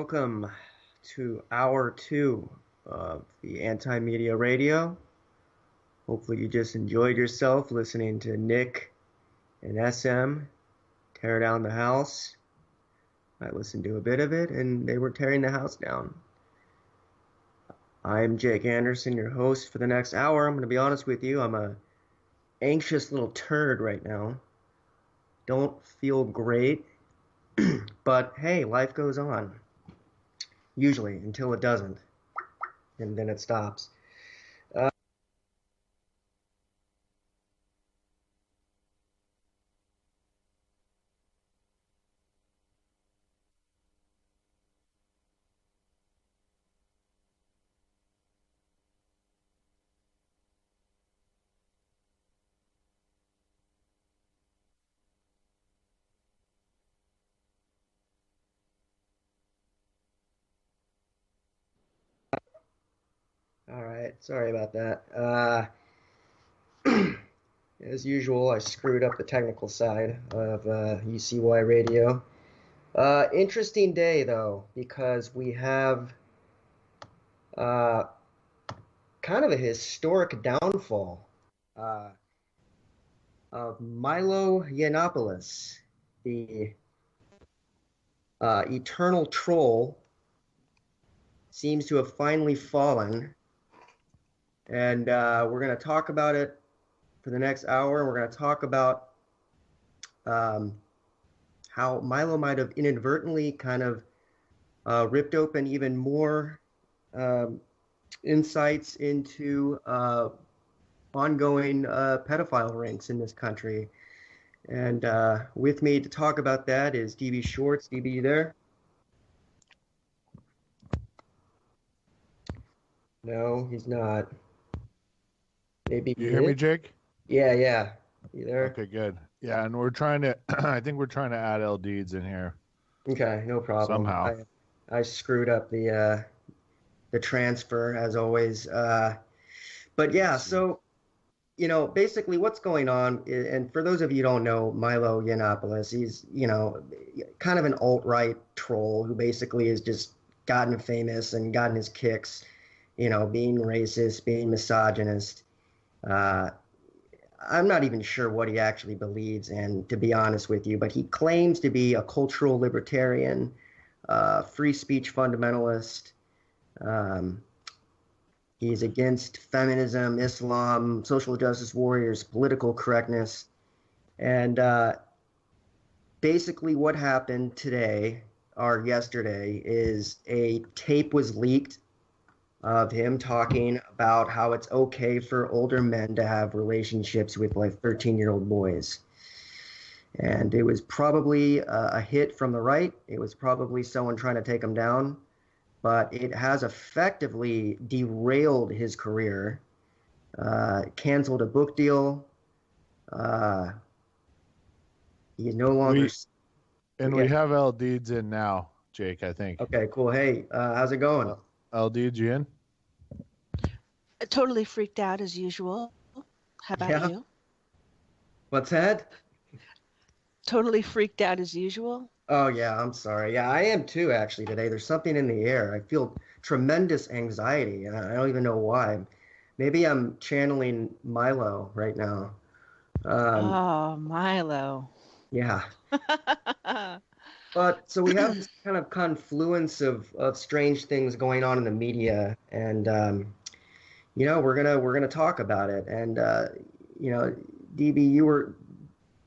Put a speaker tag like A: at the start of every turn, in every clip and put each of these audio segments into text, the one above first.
A: welcome to hour two of the Anti-Media Radio. Hopefully you just enjoyed yourself listening to Nick and SM tear down the house. I listened to a bit of it, and they were tearing the house down. I'm Jake Anderson, your host for the next hour. I'm going to be honest with you, I'm a anxious little turd right now. Don't feel great, but hey, life goes on. Usually, until it doesn't, and then it stops. All right, sorry about that. As usual, I screwed up the technical side of UCY Radio. Interesting day, though, because we have uh, kind of a historic downfall uh, of Milo Yiannopoulos, the eternal troll, seems to have finally fallen. And we're going to talk about it for the next hour. We're going to talk about how Milo might have inadvertently kind of ripped open even more insights into ongoing pedophile rings in this country. And with me to talk about that is DB Schwartz. DB, you there? No, he's not. Maybe
B: you hear me, Jake?
A: Yeah. You there?
B: Okay, good. Yeah, and we're trying to. I think we're trying to add L Deeds in here.
A: Okay, no problem.
B: Somehow.
A: I screwed up the transfer as always. But yeah, so basically what's going on, and for those of you who don't know Milo Yiannopoulos, he's kind of an alt-right troll who basically has just gotten famous and gotten his kicks, being racist, being misogynist. I'm not even sure what he actually believes in, to be honest with you, but he claims to be a cultural libertarian, free speech fundamentalist. He's against feminism, Islam, social justice warriors, political correctness. And basically what happened today or yesterday is a tape was leaked of him talking about how it's okay for older men to have relationships with like 13-year-old boys. And it was probably a hit from the right. It was probably someone trying to take him down. But it has effectively derailed his career, canceled a book deal. He's no longer...
B: We have L Deeds in now, Jake, I think.
A: Okay, cool. Hey, how's it going?
B: L Deeds, you in?
C: Totally freaked out as usual. How about you?
A: What's that?
C: Totally freaked out as usual.
A: Oh, yeah, I'm sorry. Yeah, I am too, actually, today. There's something in the air. I feel tremendous anxiety, and I don't even know why. Maybe I'm channeling Milo right now.
C: Oh, Milo.
A: Yeah. But so we have this kind of confluence of strange things going on in the media, and we're gonna talk about it. And DB, you were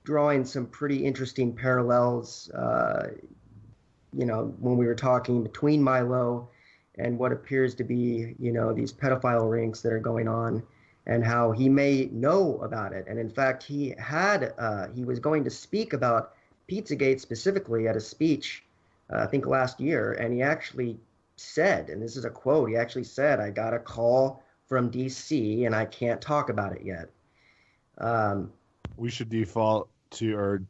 A: drawing some pretty interesting parallels, when we were talking between Milo and what appears to be, these pedophile rings that are going on, and how he may know about it. And in fact, he was going to speak about Pizzagate specifically at a speech, I think last year, and he actually said, and this is a quote, he actually said, "I got a call from DC and I can't talk about it yet."
B: We should default to or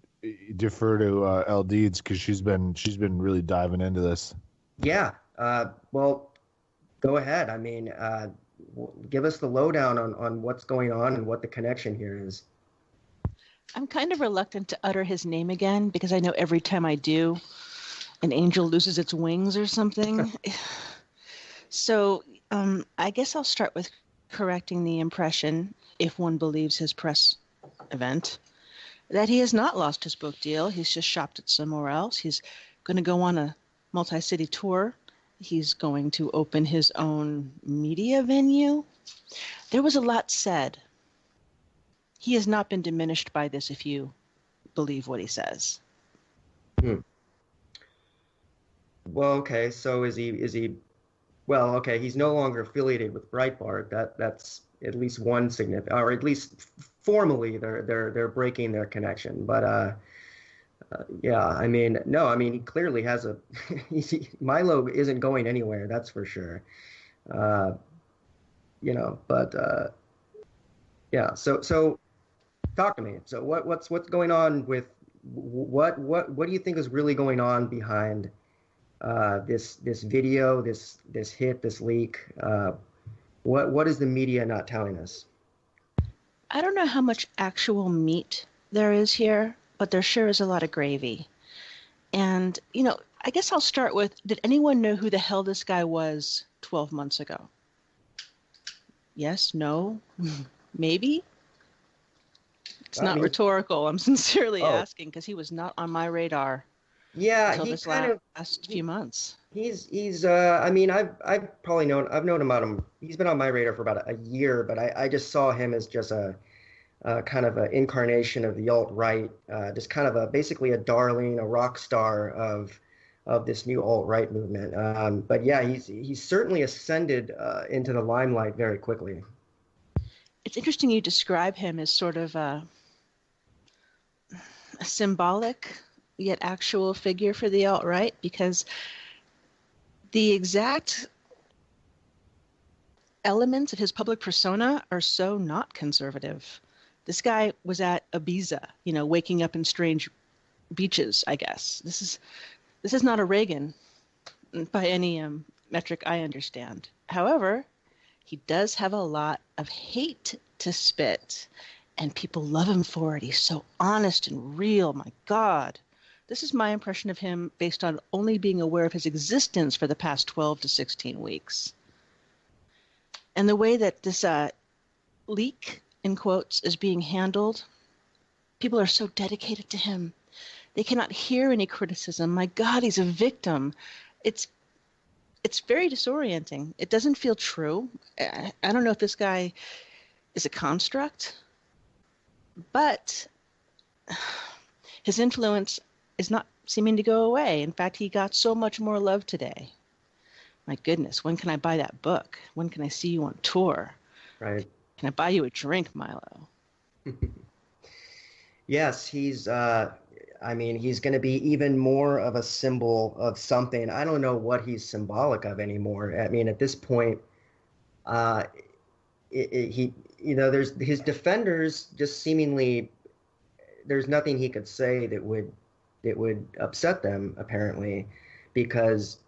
B: defer to L Deeds because she's been really diving into this.
A: Yeah. Well, go ahead. I mean, give us the lowdown on what's going on and what the connection here is.
C: I'm kind of reluctant to utter his name again because I know every time I do, an angel loses its wings or something. So I guess I'll start with correcting the impression, if one believes his press event, that he has not lost his book deal. He's just shopped it somewhere else. He's going to go on a multi-city tour. He's going to open his own media venue. There was a lot said. He has not been diminished by this, if you believe what he says.
A: Well, okay. So is he? Well, okay. He's no longer affiliated with Breitbart. That's at least one significant, or at least formally, they're breaking their connection. But yeah, I mean, no, I mean, he clearly has a. Milo isn't going anywhere. That's for sure. You know, but yeah. So talk to me. So what's going on with what do you think is really going on behind this video, this hit, this leak? What is the media not telling us?
C: I don't know how much actual meat there is here, but there sure is a lot of gravy. And, you know, I guess I'll start with, did anyone know who the hell this guy was 12 months ago? Yes, no, maybe? It's not rhetorical. I'm sincerely asking because he was not on my radar.
A: Yeah,
C: until this last few months.
A: He's I mean, I've known about him. He's been on my radar for about a year, but I just saw him as just a kind of an incarnation of the alt-right, just kind of basically a darling, a rock star of this new alt-right movement. But yeah, he's certainly ascended into the limelight very quickly.
C: It's interesting you describe him as sort of a symbolic yet actual figure for the alt-right, because the exact elements of his public persona are so not conservative. This guy was at Ibiza, you know, waking up in strange beaches, I guess. This is not a Reagan by any metric I understand. However, he does have a lot of hate to spit, and people love him for it. He's so honest and real, my God. This is my impression of him based on only being aware of his existence for the past 12 to 16 weeks. And the way that this leak, in quotes, is being handled, people are so dedicated to him. They cannot hear any criticism. My God, he's a victim. It's very disorienting. It doesn't feel true. I don't know if this guy is a construct, but his influence is not seeming to go away. In fact, he got so much more love today. My goodness, when can I buy that book? When can I see you on tour?
A: Right.
C: Can I buy you a drink, Milo?
A: Yes, he's I mean, he's going to be even more of a symbol of something. I don't know what he's symbolic of anymore. I mean, at this point, he, you know, there's his defenders just seemingly, there's nothing he could say that would upset them, apparently, because,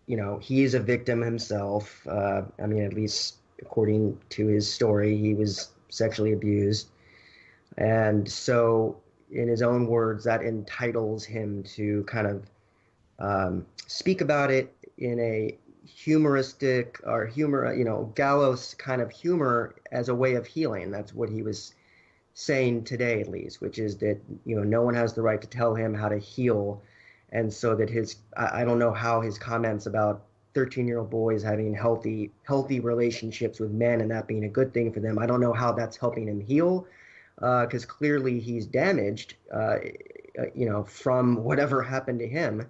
A: you know, he is a victim himself. I mean, at least according to his story, he was sexually abused. And so, in his own words, that entitles him to kind of speak about it in a humoristic or gallows kind of humor as a way of healing. That's what he was saying today, at least, which is that, you know, no one has the right to tell him how to heal. And so that I don't know how his comments about 13-year-old boys having healthy relationships with men and that being a good thing for them, I don't know how that's helping him heal, because clearly he's damaged, you know, from whatever happened to him.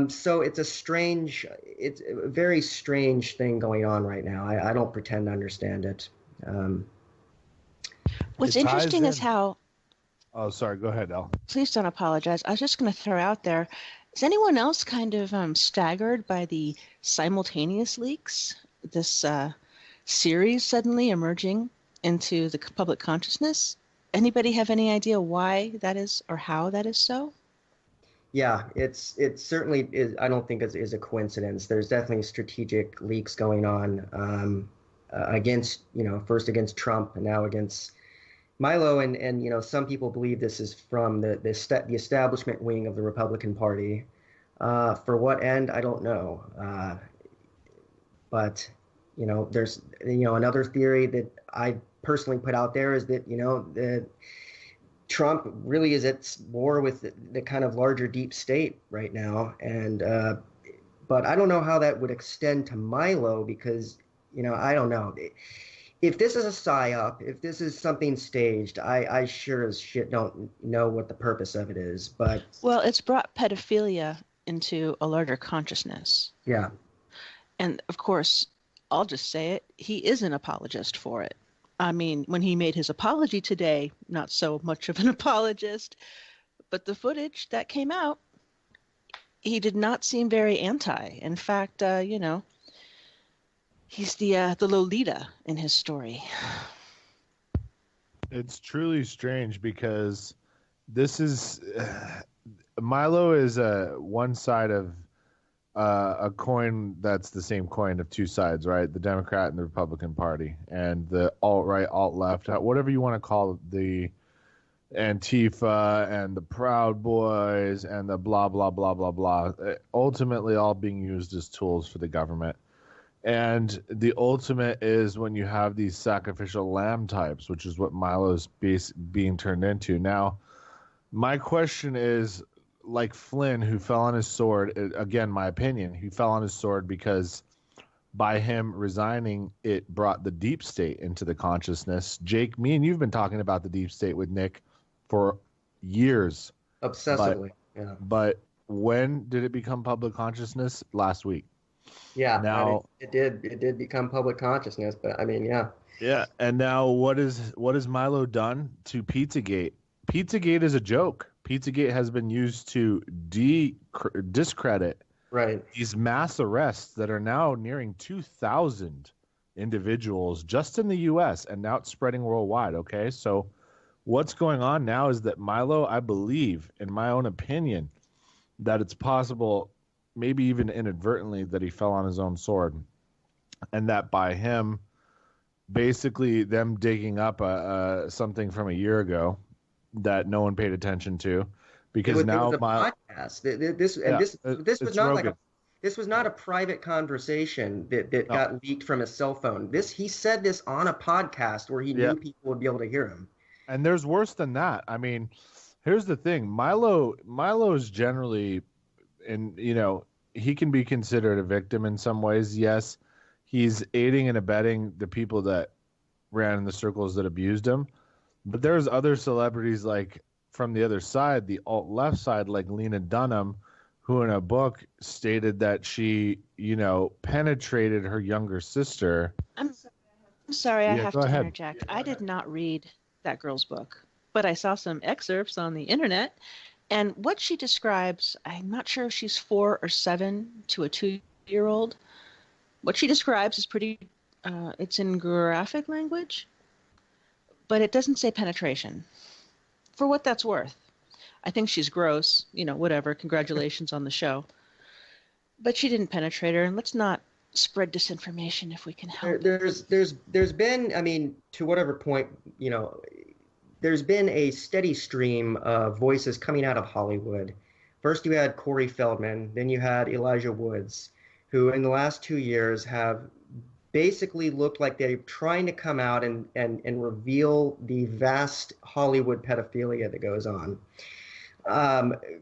A: So it's a very strange thing going on right now. I don't pretend to understand it.
C: What's interesting is how...
B: Oh, sorry. Go ahead, Al.
C: Please don't apologize. I was just going to throw out there, is anyone else kind of staggered by the simultaneous leaks? This series suddenly emerging into the public consciousness? Anybody have any idea why that is or how that is so?
A: Yeah, it certainly is. I don't think is a coincidence. There's definitely strategic leaks going on against, you know, first against Trump and now against Milo. And you know, some people believe this is from the establishment wing of the Republican Party. For what end, I don't know. But there's another theory that I personally put out there is that the Trump really is at war with the kind of larger deep state right now, and but I don't know how that would extend to Milo because I don't know. If this is a psyop, if this is something staged, I sure as shit don't know what the purpose of it is. But
C: well, it's brought pedophilia into a larger consciousness.
A: Yeah.
C: And of course, I'll just say it, he is an apologist for it. I mean, when he made his apology today, not so much of an apologist, but the footage that came out, he did not seem very anti. In fact, he's the Lolita in his story.
B: It's truly strange because this is Milo is one side of a coin that's the same coin of two sides, right? The Democrat and the Republican Party, and the alt-right, alt-left, whatever you want to call it, the Antifa and the Proud Boys and the blah, blah, blah, blah, blah, ultimately all being used as tools for the government. And the ultimate is when you have these sacrificial lamb types, which is what Milo's being turned into. Now, my question is, like Flynn, who fell on his sword, again, my opinion, he fell on his sword because by him resigning, it brought the deep state into the consciousness. Jake, me and you've been talking about the deep state with Nick for years.
A: Obsessively,
B: yeah. But when did it become public consciousness? Last week.
A: Yeah,
B: now
A: it did become public consciousness, but I mean, yeah.
B: Yeah, and now what has Milo done to Pizzagate? Pizzagate is a joke. Pizzagate has been used to discredit these mass arrests that are now nearing 2,000 individuals just in the U.S., and now it's spreading worldwide, okay? So what's going on now is that Milo, I believe, in my own opinion, that it's possible, maybe even inadvertently, that he fell on his own sword, and that by him basically them digging up something from a year ago that no one paid attention to, because now
A: it was a podcast. This was not Rogan. This was not a private conversation that got leaked from his cell phone. He said this on a podcast where he knew people would be able to hear him.
B: And there's worse than that. I mean, here's the thing: Milo is generally, and he can be considered a victim in some ways. Yes, he's aiding and abetting the people that ran in the circles that abused him. But there's other celebrities, like from the other side, the alt-left side, like Lena Dunham, who in a book stated that she, penetrated her younger sister.
C: I'm sorry, I have to interject. I did not read that girl's book, but I saw some excerpts on the internet, and what she describes, I'm not sure if she's 4 or 7 to a 2-year-old. What she describes is pretty, it's in graphic language, but it doesn't say penetration. For what that's worth. I think she's gross, whatever. Congratulations on the show. But she didn't penetrate her, and let's not spread disinformation if we can help.
A: There's been, I mean, to whatever point, there's been a steady stream of voices coming out of Hollywood. First you had Corey Feldman, then you had Elijah Woods, who in the last 2 years have basically looked like they're trying to come out and reveal the vast Hollywood pedophilia that goes on.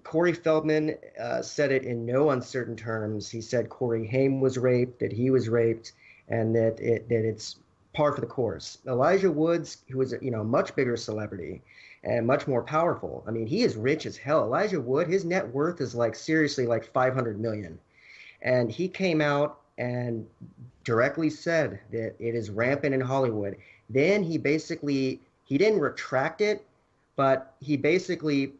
A: Corey Feldman said it in no uncertain terms. He said Corey Haim was raped, that he was raped, and that it's par for the course. Elijah Woods, who is a much bigger celebrity and much more powerful. I mean, he is rich as hell. Elijah Wood, his net worth is seriously like $500 million. And he came out and directly said that it is rampant in Hollywood. Then he didn't retract it, but he basically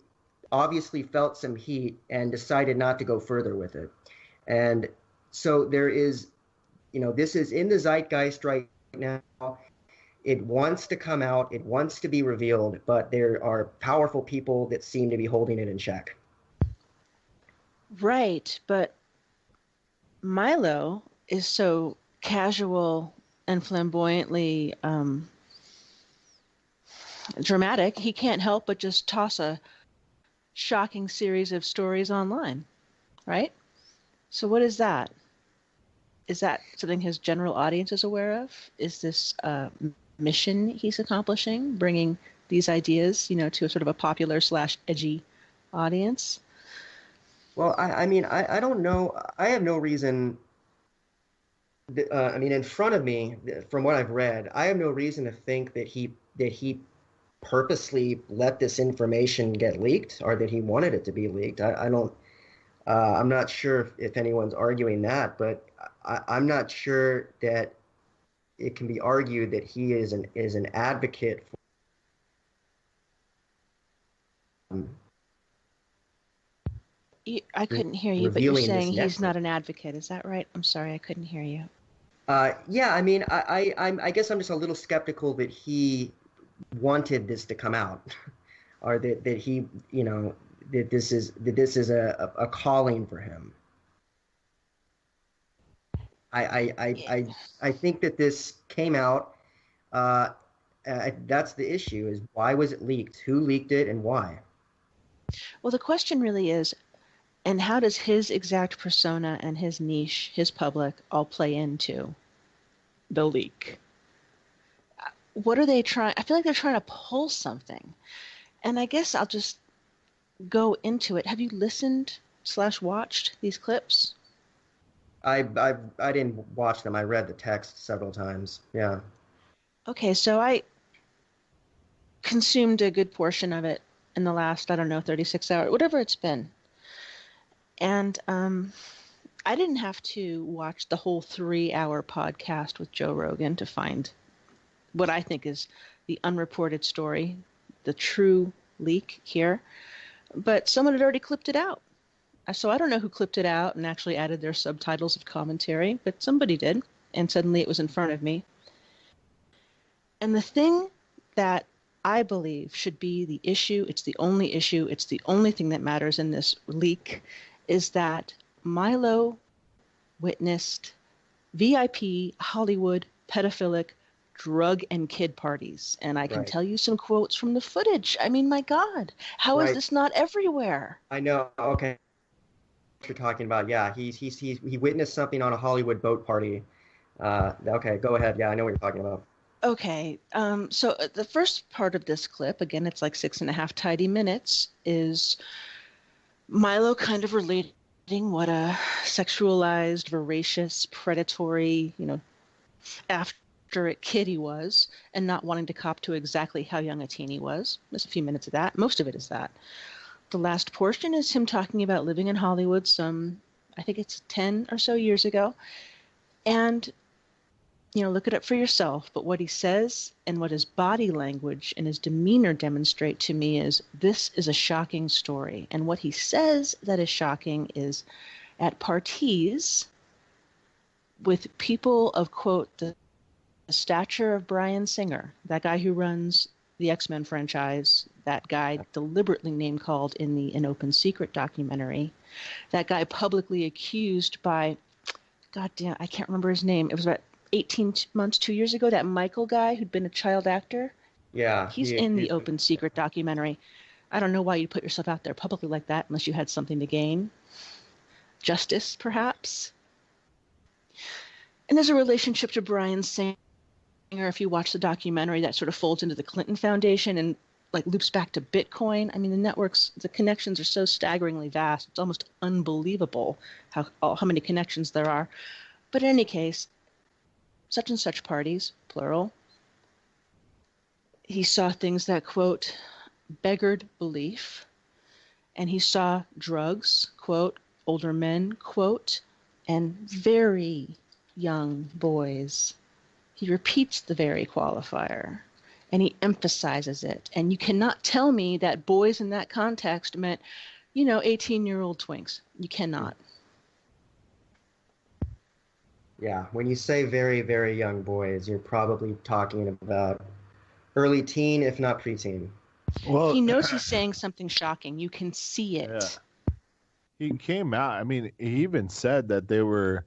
A: obviously felt some heat and decided not to go further with it. And so there is, this is in the zeitgeist right now. It wants to come out, it wants to be revealed, but there are powerful people that seem to be holding it in check.
C: Right, but Milo is so casual and flamboyantly dramatic, he can't help but just toss a shocking series of stories online. right? So what is that? Is that something his general audience is aware of? Is this a mission he's accomplishing, bringing these ideas, to a sort of a popular / edgy audience?
A: Well, I mean, I don't know. I have no reason. I mean, in front of me, from what I've read, I have no reason to think that he purposely let this information get leaked or that he wanted it to be leaked. I don't. I'm not sure if anyone's arguing that, but I'm not sure that it can be argued that he is an advocate for
C: I couldn't hear you, but you're
A: revealing this
C: saying he's not
A: network.
C: an advocate. Is that right? I'm sorry, I couldn't hear you.
A: Yeah, I mean, I guess I'm just a little skeptical that he wanted this to come out, or that he, that this is a calling for him. I I I
C: Yeah.
A: I think that this came out. Uh, that's the issue: is why was it leaked? Who leaked it, and why?
C: Well, the question really is, and how does his exact persona and his niche, his public, all play into the leak? What are they trying? I feel like they're trying to pull something. And I guess I'll just go into it. Have you listened / watched these clips?
A: I didn't watch them. I read the text several times. Yeah.
C: Okay, so I consumed a good portion of it in the last, I don't know, 36 hours, whatever it's been. And I didn't have to watch the whole 3-hour podcast with Joe Rogan to find what I think is the unreported story, the true leak here. But someone had already clipped it out. So I don't know who clipped it out and actually added their subtitles of commentary, but somebody did. And suddenly it was in front of me. And the thing that I believe should be the issue, it's the only thing that matters in this leak, is that Milo witnessed VIP Hollywood pedophilic drug and kid parties. And I can
A: Right.
C: tell you some quotes from the footage. I mean, my God, how is
A: Right.
C: this not everywhere?
A: I know. Okay. What you're talking about. Yeah. He witnessed something on a Hollywood boat party. Okay. Go ahead. Yeah. I know what you're talking about.
C: Okay, so the first part of this clip, again, it's like 6.5 tidy minutes, is Milo kind of relating what a sexualized, voracious, predatory, after it kid he was, and not wanting to cop to exactly how young a teen he was. There's a few minutes of that. Most of it is that. The last portion is him talking about living in Hollywood I think it's 10 or so years ago. And look it up for yourself. But what he says and what his body language and his demeanor demonstrate to me is this is a shocking story. And what he says that is shocking is at parties with people of, quote, the stature of Bryan Singer, that guy who runs the X-Men franchise, that guy deliberately name-called in the An Open Secret documentary, that guy publicly accused by, goddamn, I can't remember his name. It was about 18 months, 2 years ago, that Michael guy who'd been a child actor.
A: Yeah.
C: He's in the Open Secret documentary. I don't know why you'd put yourself out there publicly like that unless you had something to gain. Justice, perhaps. And there's a relationship to Bryan Singer, if you watch the documentary, that sort of folds into the Clinton Foundation and like loops back to Bitcoin. I mean, the connections are so staggeringly vast. It's almost unbelievable how many connections there are. But in any case, such and such parties, plural, he saw things that, quote, beggared belief. And he saw drugs, quote, older men, quote, and very young boys. He repeats the very qualifier, and he emphasizes it. And you cannot tell me that boys in that context meant, 18-year-old twinks. You cannot.
A: Yeah. When you say very, very young boys, you're probably talking about early teen, if not preteen.
B: Well,
C: He knows he's saying something shocking. You can see it.
B: Yeah. He came out. I mean, he even said that they were,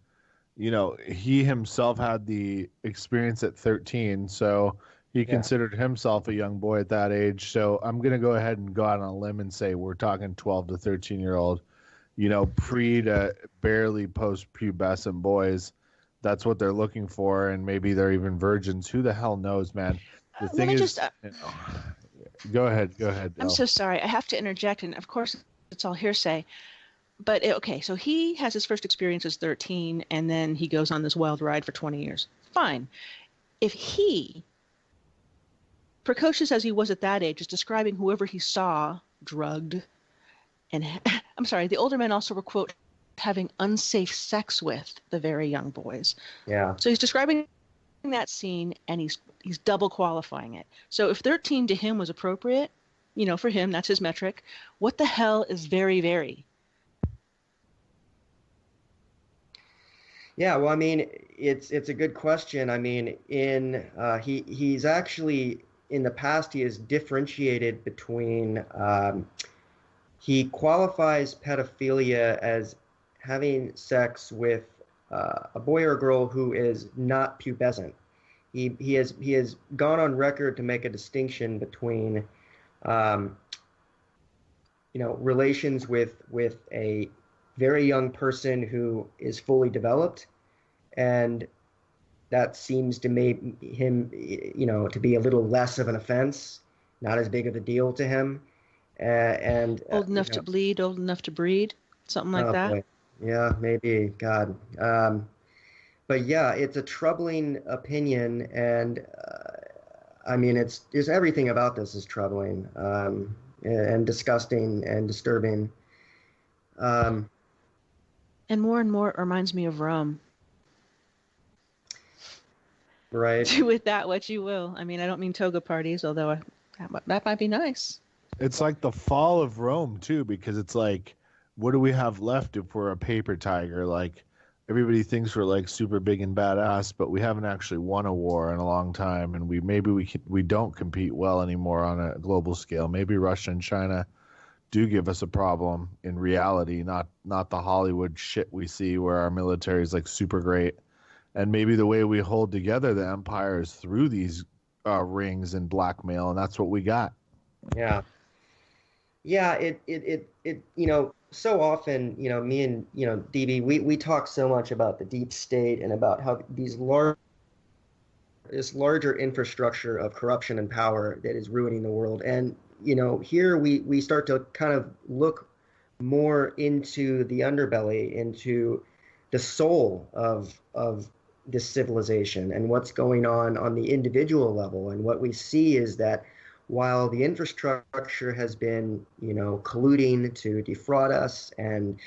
B: he himself had the experience at 13, so he considered himself a young boy at that age. So I'm going to go ahead and go out on a limb and say we're talking 12 to 13-year-old pre to barely post-pubescent boys. That's what they're looking for, and maybe they're even virgins. Who the hell knows, man? The thing is, go ahead.
C: I'm so sorry. I have to interject, and of course, it's all hearsay. But okay, so he has his first experience as 13, and then he goes on this wild ride for 20 years. Fine. If he, precocious as he was at that age, is describing whoever he saw drugged, and I'm sorry, the older men also were, quote, having unsafe sex with the very young boys.
A: Yeah.
C: So he's describing that scene, and he's double qualifying it. So if 13 to him was appropriate, for him, that's his metric. What the hell is very, very?
A: Yeah, well, I mean, it's a good question. I mean, he's actually in the past he has differentiated between he qualifies pedophilia as having sex with a boy or a girl who is not pubescent. He has gone on record to make a distinction between relations with a very young person who is fully developed, and that seems to make him to be a little less of an offense, not as big of a deal to him, and
C: old enough to bleed, old enough to breed, something like that.
A: Boy. Yeah, maybe. God. But yeah, it's a troubling opinion, and I mean, it's everything about this is troubling, and disgusting and disturbing.
C: And more it reminds me of Rome.
A: Right.
C: Do with that what you will. I mean, I don't mean toga parties, although that might be nice.
B: It's like the fall of Rome too, because it's like, what do we have left if we're a paper tiger? Like, everybody thinks we're like super big and badass, but we haven't actually won a war in a long time, and we don't compete well anymore on a global scale. Maybe Russia and China do give us a problem in reality, not the Hollywood shit we see where our military is like super great. And maybe the way we hold together the empire is through these rings and blackmail, and that's what we got.
A: Yeah. Yeah, it so often, me and, DB, we talk so much about the deep state and about how this larger infrastructure of corruption and power that is ruining the world. And, here we start to kind of look more into the underbelly, into the soul of this civilization and what's going on the individual level. And what we see is that while the infrastructure has been, colluding to defraud us and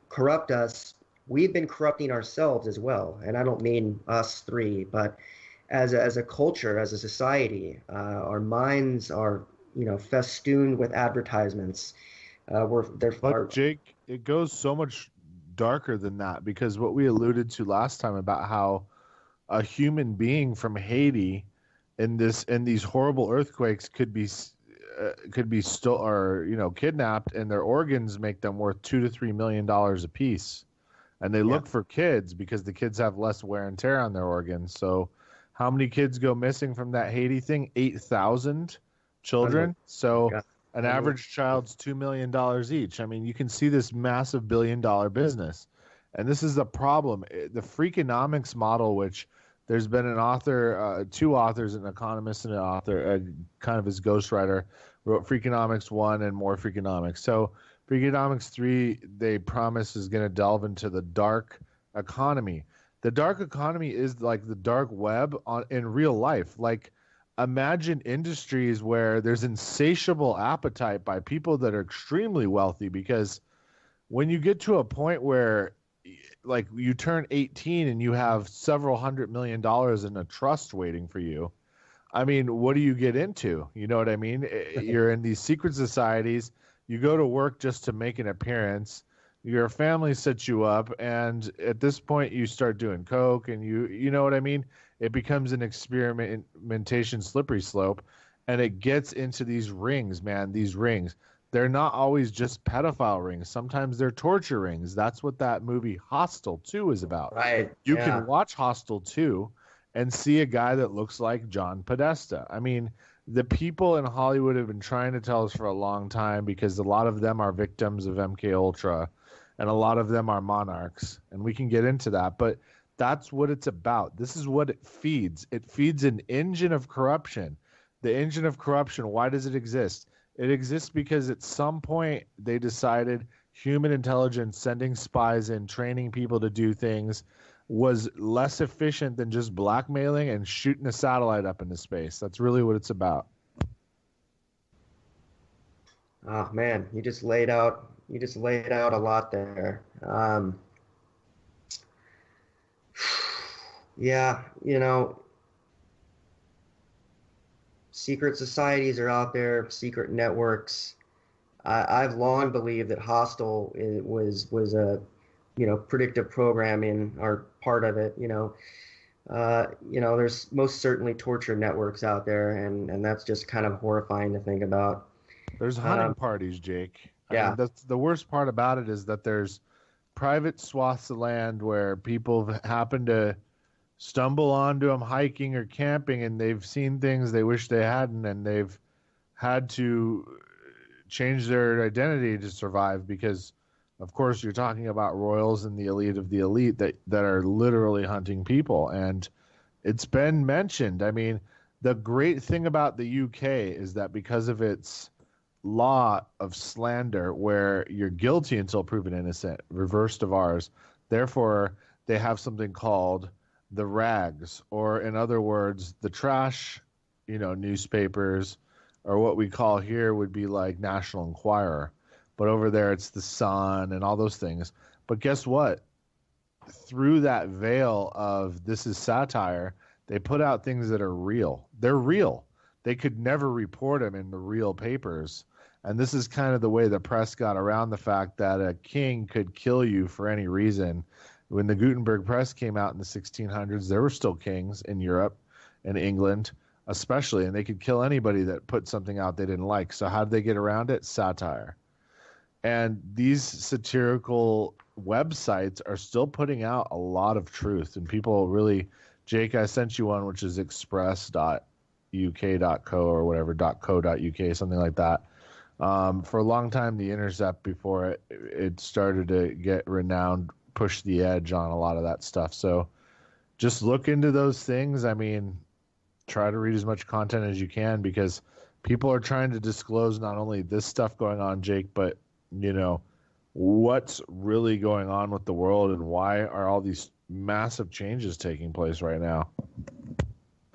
A: corrupt us, we've been corrupting ourselves as well. And I don't mean us three, but as a culture, as a society, our minds are, festooned with advertisements.
B: But Jake, it goes so much darker than that, because what we alluded to last time about how a human being from Haiti in these horrible earthquakes could be kidnapped, and their organs make them worth $2 to $3 million a piece, and they look for kids because the kids have less wear and tear on their organs. So how many kids go missing from that Haiti thing? 8,000 children. So an average child's $2 million each. I mean, you can see this massive $1 billion business, and this is the problem. The Freakonomics model, which there's been an author, two authors, an economist and an author, kind of his ghostwriter, wrote Freakonomics 1 and More Freakonomics. So Freakonomics 3, they promise, is going to delve into the dark economy. The dark economy is like the dark web in real life. Like, imagine industries where there's insatiable appetite by people that are extremely wealthy, because when you get to a point where like you turn 18 and you have several $100 million in a trust waiting for you, I mean, what do you get into? You know what I mean? You're in these secret societies. You go to work just to make an appearance. Your family sets you up, and at this point you start doing coke, and you know what I mean? It becomes an experimentation slippery slope, and it gets into these rings, man. These rings, they're not always just pedophile rings. Sometimes they're torture rings. That's what that movie Hostel 2 is about.
A: Right.
B: You can watch Hostel 2 and see a guy that looks like John Podesta. I mean, the people in Hollywood have been trying to tell us for a long time, because a lot of them are victims of MK Ultra, and a lot of them are monarchs, and we can get into that. But that's what it's about. This is what it feeds. It feeds an engine of corruption. The engine of corruption, why does it exist? It exists because at some point they decided human intelligence, sending spies in, training people to do things, was less efficient than just blackmailing and shooting a satellite up into space. That's really what it's about.
A: Oh man, you just laid out a lot there. Yeah, secret societies are out there, secret networks. I've long believed that Hostel was a predictive programming or part of it. There's most certainly torture networks out there, and that's just kind of horrifying to think about.
B: There's hunting parties, Jake. I
A: Yeah.
B: mean, that's the worst part about it, is that there's private swaths of land where people have happened to stumble onto them hiking or camping, and they've seen things they wish they hadn't, and they've had to change their identity to survive because, of course, you're talking about royals and the elite of the elite that are literally hunting people. And it's been mentioned. I mean, the great thing about the UK is that because of its law of slander, where you're guilty until proven innocent, reversed of ours, therefore they have something called the rags, or in other words, the trash, newspapers, or what we call here would be like National Enquirer. But over there, it's the Sun and all those things. But guess what? Through that veil of this is satire, they put out things that are real. They're real. They could never report them in the real papers. And this is kind of the way the press got around the fact that a king could kill you for any reason. When the Gutenberg press came out in the 1600s, there were still kings in Europe and England, especially, and they could kill anybody that put something out they didn't like. So how did they get around it? Satire. And these satirical websites are still putting out a lot of truth. And people really, Jake, I sent you one, which is express.uk.co or whatever, .co.uk, something like that. For a long time, The Intercept, before it started to get renowned, pushed the edge on a lot of that stuff. So just look into those things. I mean, try to read as much content as you can, because people are trying to disclose not only this stuff going on, Jake, but what's really going on with the world, and why are all these massive changes taking place right now.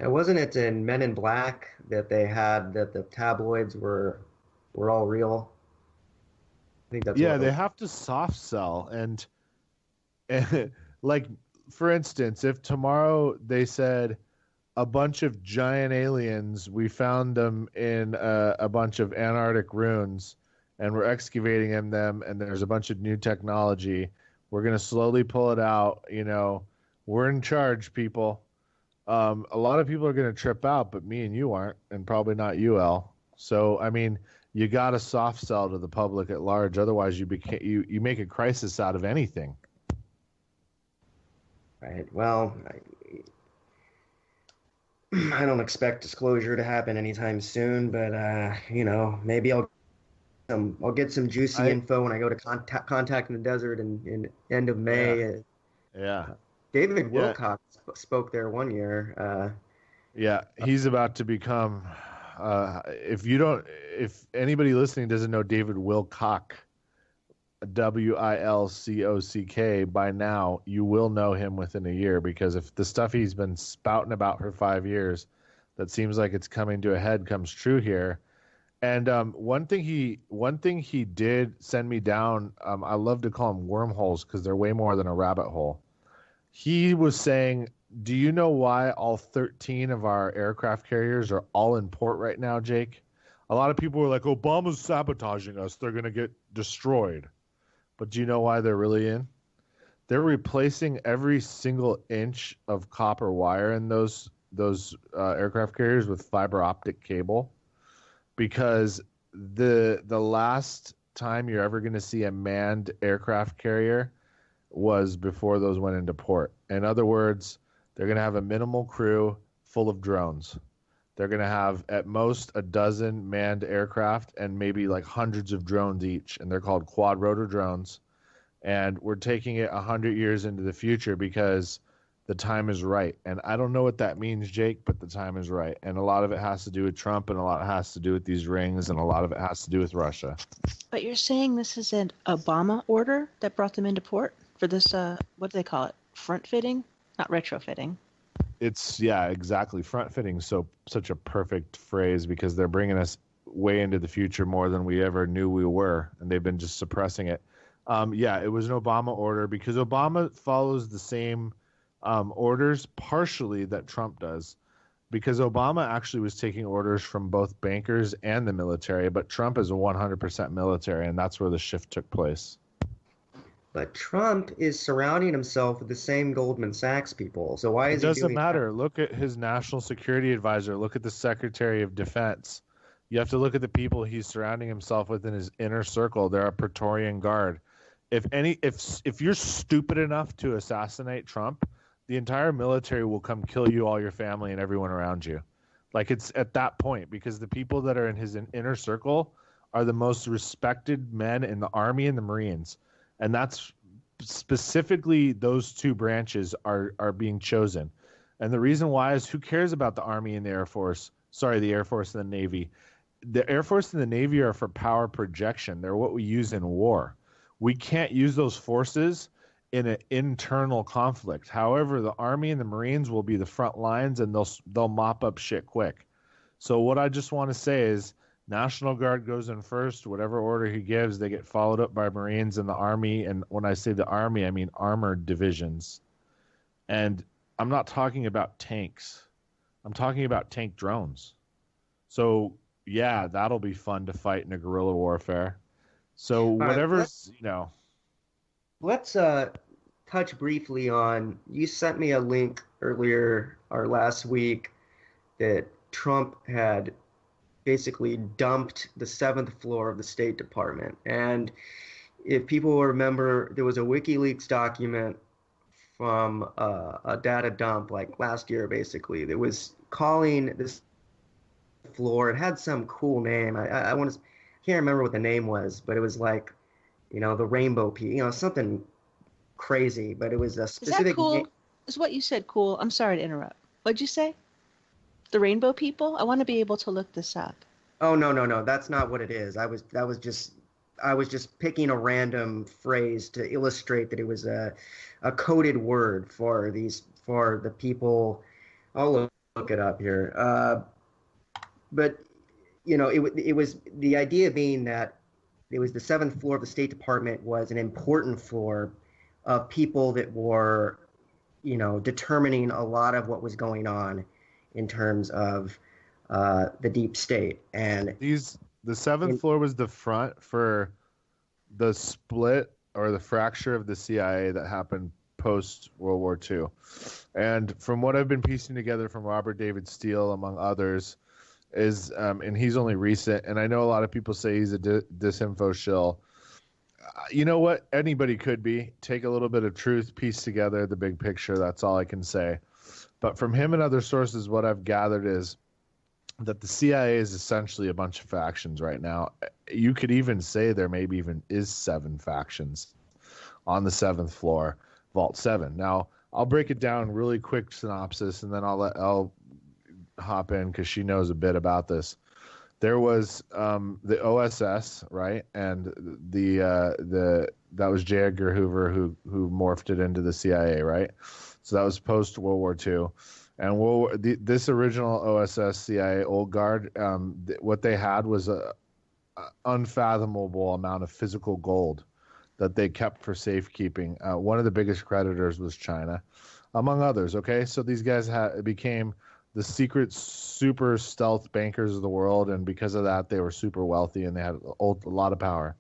A: Wasn't it in Men in Black that they had that the tabloids were all real? I think that's
B: they have to soft sell, and like, for instance, if tomorrow they said a bunch of giant aliens, we found them in a bunch of Antarctic ruins, and we're excavating in them, and there's a bunch of new technology, we're going to slowly pull it out, we're in charge, people. A lot of people are going to trip out, but me and you aren't, and probably not you, El. So, I mean, you got to soft sell to the public at large. Otherwise, you make a crisis out of anything.
A: Right. Well, I don't expect disclosure to happen anytime soon, but maybe I'll get some juicy info when I go to Contact in the Desert in end of May.
B: Yeah.
A: David Wilcock spoke there one year.
B: He's about to become. If anybody listening doesn't know David Wilcock, Wilcock, by now you will know him within a year, because if the stuff he's been spouting about for 5 years, that seems like it's coming to a head, comes true here. And one thing he did send me down. I love to call them wormholes because they're way more than a rabbit hole. He was saying, do you know why all 13 of our aircraft carriers are all in port right now, Jake? A lot of people were like, Obama's sabotaging us, they're going to get destroyed. But do you know why they're really in? They're replacing every single inch of copper wire in those aircraft carriers with fiber optic cable, because the last time you're ever going to see a manned aircraft carrier was before those went into port. In other words, they're going to have a minimal crew full of drones. They're going to have at most a dozen manned aircraft and maybe like hundreds of drones each, and they're called quad rotor drones. and we're taking it 100 years into the future because the time is right. And I don't know what that means, Jake, but the time is right. And a lot of it has to do with Trump, and a lot has to do with these rings, and a lot of it has to do with Russia.
C: But you're saying this is an Obama order that brought them into port for this, what do they call it? Front fitting? Not retrofitting.
B: It's, yeah, exactly. Front fitting is such a perfect phrase because they're bringing us way into the future more than we ever knew we were, and they've been just suppressing it. Yeah, it was an Obama order because Obama follows the same orders partially that Trump does, because Obama actually was taking orders from both bankers and the military, but Trump is a 100% military, and that's where the shift took place.
A: But Trump is surrounding himself with the same Goldman Sachs people. So why is
B: It
A: he
B: doesn't
A: doing
B: matter.
A: that?
B: Look at his national security advisor. Look at the Secretary of Defense. You have to look at the people he's surrounding himself with in his inner circle. They're a Praetorian Guard. If you're stupid enough to assassinate Trump, the entire military will come kill you, all your family, and everyone around you. Like, it's at that point, because the people that are in his inner circle are the most respected men in the Army and the Marines. And that's specifically those two branches are being chosen. And the reason why is, who cares about the Army and the Air Force? Sorry, the Air Force and the Navy. The Air Force and the Navy are for power projection. They're what we use in war. We can't use those forces in an internal conflict. However, the Army and the Marines will be the front lines, and they'll mop up shit quick. So what I just want to say is, National Guard goes in first. Whatever order he gives, they get followed up by Marines and the Army. And when I say the Army, I mean armored divisions. And I'm not talking about tanks. I'm talking about tank drones. So yeah, that'll be fun to fight in a guerrilla warfare. So
A: All right,
B: whatever's,
A: let's touch briefly on, you sent me a link earlier or last week that Trump had basically dumped the seventh floor of the State Department. And if people remember, there was a WikiLeaks document from a data dump like last year, basically, that was calling this floor. It had some cool name. I can't remember what the name was, but it was like, the rainbow something crazy, but it was a
C: Is that
A: specific
C: cool?
A: name.
C: Is what you said cool? I'm sorry to interrupt. What'd you say? The rainbow people? I want to be able to look this up.
A: Oh, no, that's not what it is. I was just picking a random phrase to illustrate that it was a coded word for the people. I'll look it up here. But it was the idea being that it was the seventh floor of the State Department was an important floor of people that were, determining a lot of what was going on in terms of the deep state. And
B: the seventh floor was the front for the split or the fracture of the CIA that happened post World War II. And from what I've been piecing together from Robert David Steele, among others, is and he's only recent, and I know a lot of people say he's a disinfo shill. You know what? Anybody could be. Take a little bit of truth, piece together the big picture. That's all I can say. But from him and other sources, what I've gathered is that the CIA is essentially a bunch of factions right now. You could even say there maybe even is 7 factions on the 7th floor, Vault 7. Now, I'll break it down really quick synopsis, and then I'll hop in because she knows a bit about this. There was the OSS, right, and that was J. Edgar Hoover who morphed it into the CIA, right? So that was post World War II, and this original OSS CIA old guard, what they had was a unfathomable amount of physical gold that they kept for safekeeping. One of the biggest creditors was China, among others. Okay, so these guys became the secret super stealth bankers of the world, and because of that, they were super wealthy and they had a lot of power.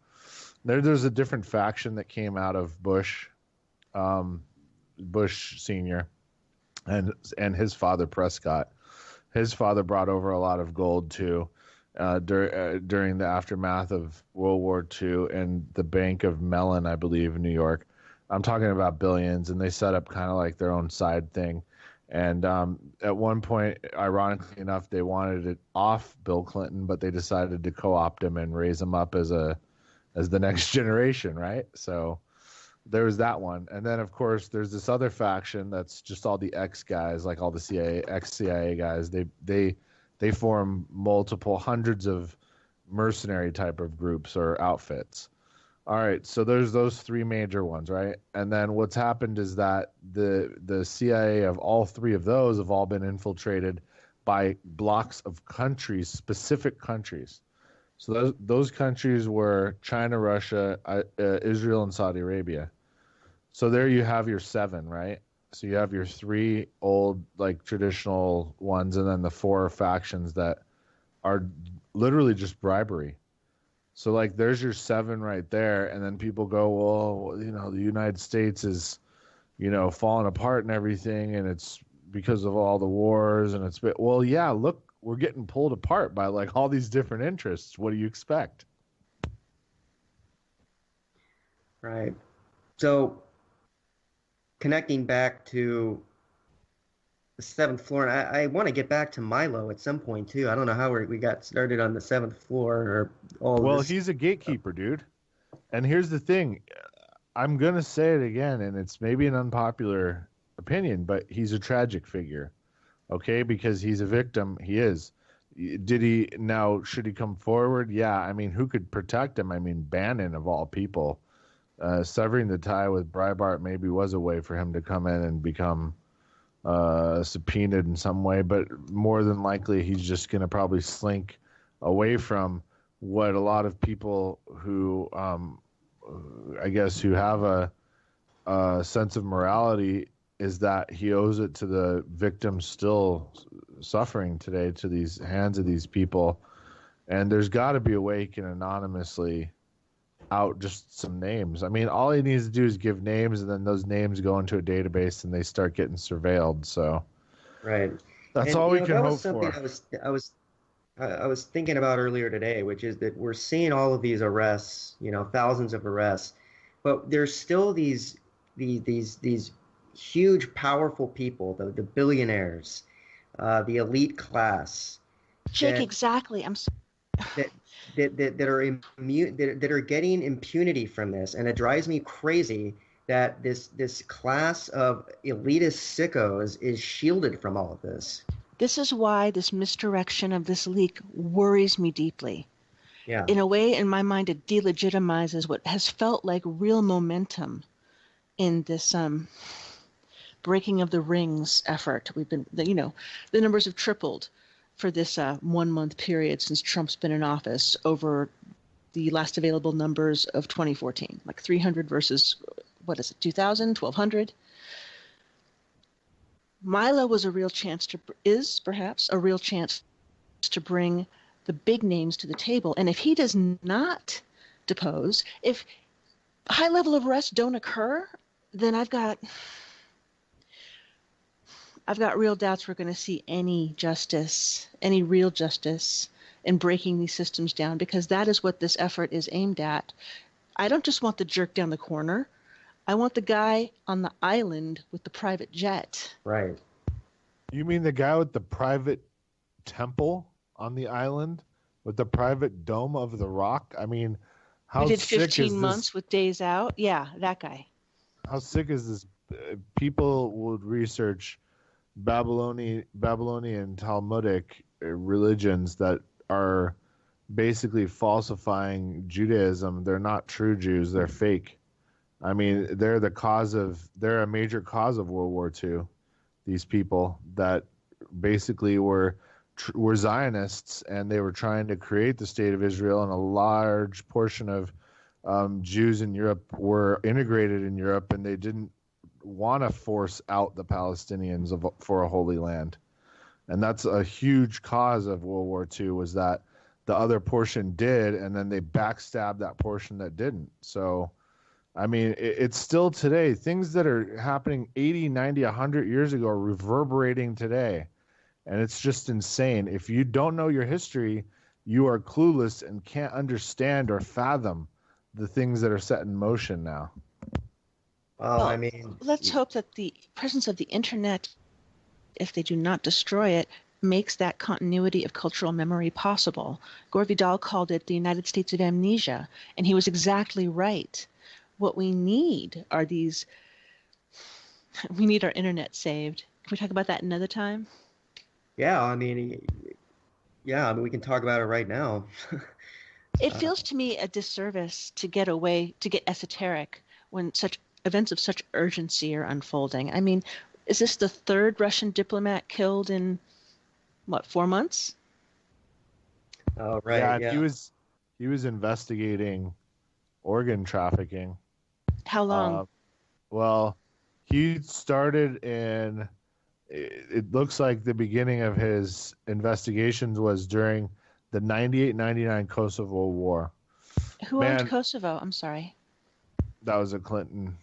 B: There's a different faction that came out of Bush Senior, and his father Prescott. His father brought over a lot of gold too during the aftermath of World War II, and the Bank of Mellon, I believe, in New York. I'm talking about billions, and they set up kind of like their own side thing. And at one point, ironically enough, they wanted it off Bill Clinton, but they decided to co-opt him and raise him up as the next generation, right? So There was that one, and then of course there's this other faction that's just all the ex guys, like all the CIA ex CIA guys. They form multiple hundreds of mercenary type of groups or outfits. All right, so there's those three major ones, right? And then what's happened is that the CIA of all three of those have all been infiltrated by blocks of countries, specific countries. So those countries were China, Russia, Israel, and Saudi Arabia. So there you have your seven, right? So you have your three old, like, traditional ones, and then the four factions that are literally just bribery. So, like, there's your seven right there, and then people go, well, the United States is, falling apart and everything, and it's because of all the wars, and well, yeah, look, we're getting pulled apart by, like, all these different interests. What do you expect?
A: Right. So, connecting back to the seventh floor, and I want to get back to Milo at some point too. I don't know how we got started on the seventh floor or all
B: Well,
A: this.
B: he's a gatekeeper, dude. And here's the thing. I'm going to say it again, and it's maybe an unpopular opinion, but he's a tragic figure, okay? Because he's a victim. He is. Should he come forward? Yeah. I mean, who could protect him? I mean, Bannon, of all people. Severing the tie with Breitbart maybe was a way for him to come in and become subpoenaed in some way, but more than likely he's just going to probably slink away from what a lot of people who, I guess, who have a sense of morality, is that he owes it to the victims still suffering today, to these hands of these people. And there's got to be a way he can anonymously out just some names. I mean, all he needs to do is give names, and then those names go into a database and they start getting surveilled. So,
A: Right.
B: that's
A: And
B: all we
A: that
B: can
A: was
B: hope
A: something
B: for.
A: I was thinking about earlier today, which is that we're seeing all of these arrests, thousands of arrests, but there's still these huge, powerful people, the billionaires, the elite class,
C: Jake,
A: that
C: exactly.
A: that that are that are getting impunity from this, and it drives me crazy that this class of elitist sickos is shielded from all of this.
C: This is why this misdirection of this leak worries me deeply.
A: Yeah.
C: In a way, in my mind, it delegitimizes what has felt like real momentum in this breaking of the rings effort. We've been, the numbers have tripled for this 1 month period since Trump's been in office over the last available numbers of 2014, like 300 versus, 2,000, 1,200. Milo was is perhaps a real chance to bring the big names to the table. And if he does not depose, if high level of arrests don't occur, then I've got real doubts we're going to see any real justice in breaking these systems down, because that is what this effort is aimed at. I don't just want the jerk down the corner. I want the guy on the island with the private jet.
A: Right.
B: You mean the guy with the private temple on the island with the private dome of the rock? I mean, how
C: We did
B: sick
C: 15
B: is
C: months
B: this?
C: with days out. Yeah, that guy.
B: How sick is this? People would research Babylonian Talmudic religions that are basically falsifying Judaism. They're not true Jews. They're fake. I mean, they're a major cause of World War II. These people that basically were Zionists, and they were trying to create the state of Israel, and a large portion of Jews in Europe were integrated in Europe, and they didn't want to force out the Palestinians for a Holy Land. And that's a huge cause of World War II, was that the other portion did, and then they backstabbed that portion that didn't. So, I mean, it's still today. Things that are happening 80, 90, 100 years ago are reverberating today. And it's just insane. If you don't know your history, you are clueless and can't understand or fathom the things that are set in motion now.
A: Well, I mean,
C: let's hope that the presence of the internet, if they do not destroy it, makes that continuity of cultural memory possible. Gore Vidal called it the United States of amnesia, and he was exactly right. what we need are these. We need our internet saved. Can we talk about that another time?
A: Yeah, I mean, yeah, I mean, we can talk about it right now.
C: It feels to me a disservice to get esoteric when such events of such urgency are unfolding. I mean, is this the third Russian diplomat killed in what, 4 months?
A: Oh, right,
B: Yeah,
A: yeah.
B: he was investigating organ trafficking.
C: How long?
B: Well, he started in. It looks like the beginning of his investigations was during the 98-99 Kosovo War.
C: Who owned Kosovo? I'm sorry.
B: That was a Clinton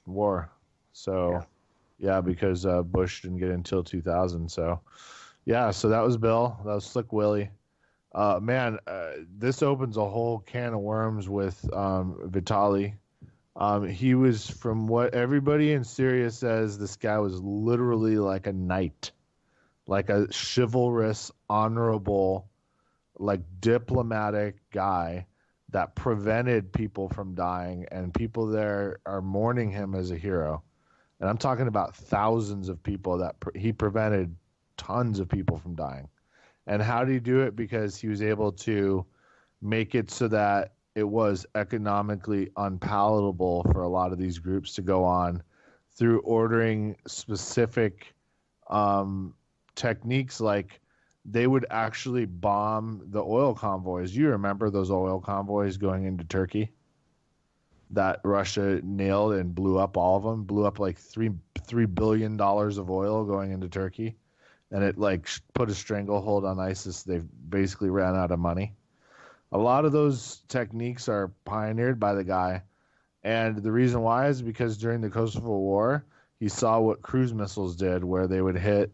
B: war. So, yeah, because Bush didn't get in until 2000. So, yeah, so that was Bill. That was Slick Willie. This opens a whole can of worms with Vitali. He was, from what everybody in Syria says, this guy was literally like a knight, like a chivalrous, honorable, like diplomatic guy that prevented people from dying, and people there are mourning him as a hero. And I'm talking about thousands of people that he prevented tons of people from dying. And how did he do it? Because he was able to make it so that it was economically unpalatable for a lot of these groups to go on through ordering specific techniques, like they would actually bomb the oil convoys. You remember those oil convoys going into Turkey that Russia nailed and blew up all of them, blew up like $3 billion of oil going into Turkey. And it like put a stranglehold on ISIS. They basically ran out of money. A lot of those techniques are pioneered by the guy. And the reason why is because during the Kosovo War, he saw what cruise missiles did, where they would hit